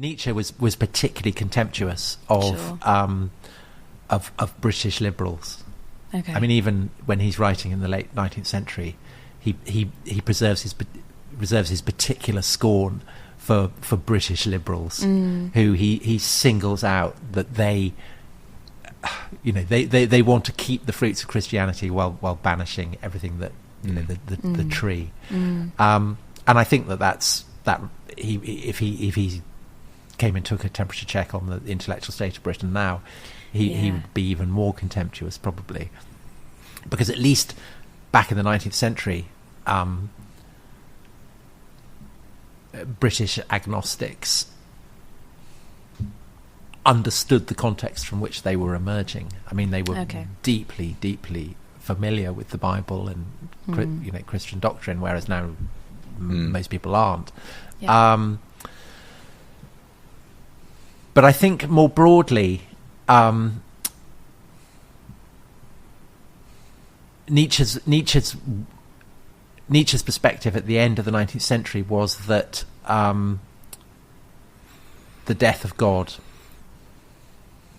Nietzsche was particularly contemptuous of British liberals. Okay. I mean, even when he's writing in the late 19th century, he preserves his particular scorn for British liberals, who he singles out that they want to keep the fruits of Christianity while banishing everything that the tree. And I think that if he came and took a temperature check on the intellectual state of Britain now, he would be even more contemptuous, probably, because at least back in the 19th century, British agnostics understood the context from which they were emerging. I mean, they were deeply, deeply familiar with the Bible and Christian doctrine, whereas now most people aren't. Yeah. But I think more broadly, Nietzsche's perspective at the end of the 19th century was that the death of God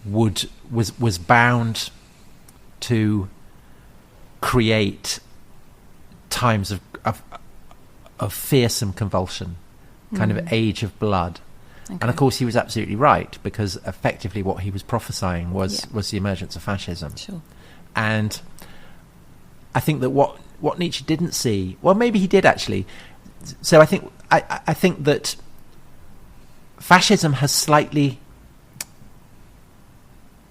was bound to create times of fearsome convulsion, kind of age of blood. Okay. And of course he was absolutely right, because effectively what he was prophesying was the emergence of fascism. Sure. And I think that what Nietzsche didn't see, well, maybe he did actually. So I think that fascism has slightly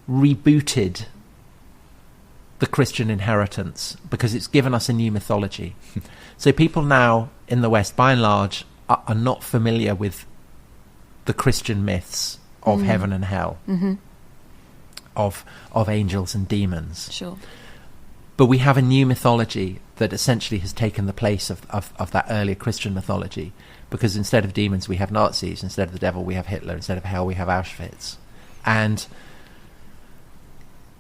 rebooted the Christian inheritance because it's given us a new mythology. So people now in the West, by and large, are not familiar with the Christian myths of heaven and hell, of angels and demons. Sure. But we have a new mythology that essentially has taken the place of that earlier Christian mythology, because instead of demons we have Nazis, instead of the devil we have Hitler, instead of hell we have Auschwitz. And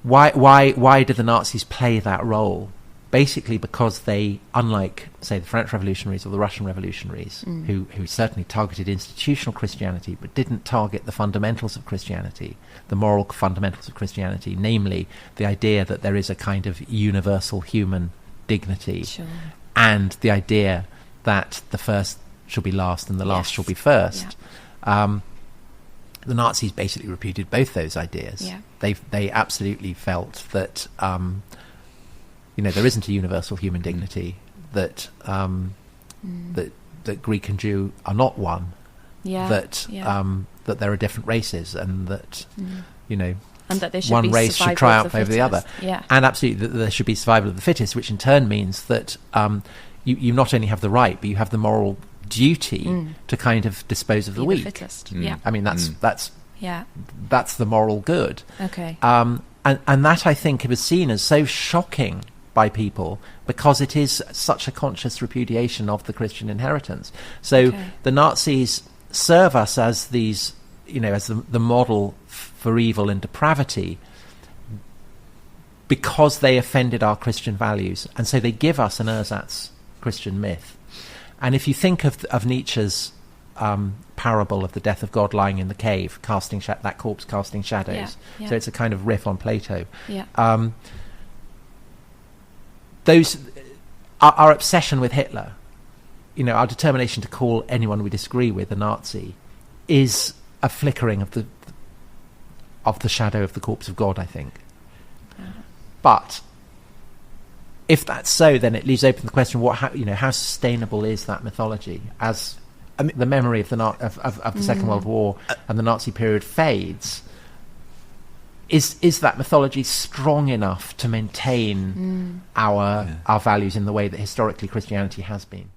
why did the Nazis play that role? Basically because they, unlike, say, the French revolutionaries or the Russian revolutionaries, who certainly targeted institutional Christianity but didn't target the fundamentals of Christianity, the moral fundamentals of Christianity, namely the idea that there is a kind of universal human dignity, and the idea that the first shall be last and the last shall be first. Yeah. The Nazis basically repudiated both those ideas. Yeah. They absolutely felt that there isn't a universal human dignity, that that Greek and Jew are not one, that there are different races, and that and that there should one be race should triumph over the other, and absolutely that there should be survival of the fittest, which in turn means that you not only have the right, but you have the moral duty to kind of dispose of the weak. The fittest. I mean that's the moral good. Okay. And that, I think, was seen as so shocking by people because it is such a conscious repudiation of the Christian inheritance. So the Nazis serve us as these, as the model for evil and depravity, because they offended our Christian values, and so they give us an ersatz Christian myth. And if you think of Nietzsche's parable of the death of God lying in the cave, that corpse casting shadows. So it's a kind of riff on Plato. Our obsession with Hitler, our determination to call anyone we disagree with a Nazi, is a flickering of the shadow of the corpse of God, I think. But if that's so, then it leaves open the question: how sustainable is that mythology as the memory of the Second World War and the Nazi period fades? Is that mythology strong enough to maintain our values in the way that historically Christianity has been?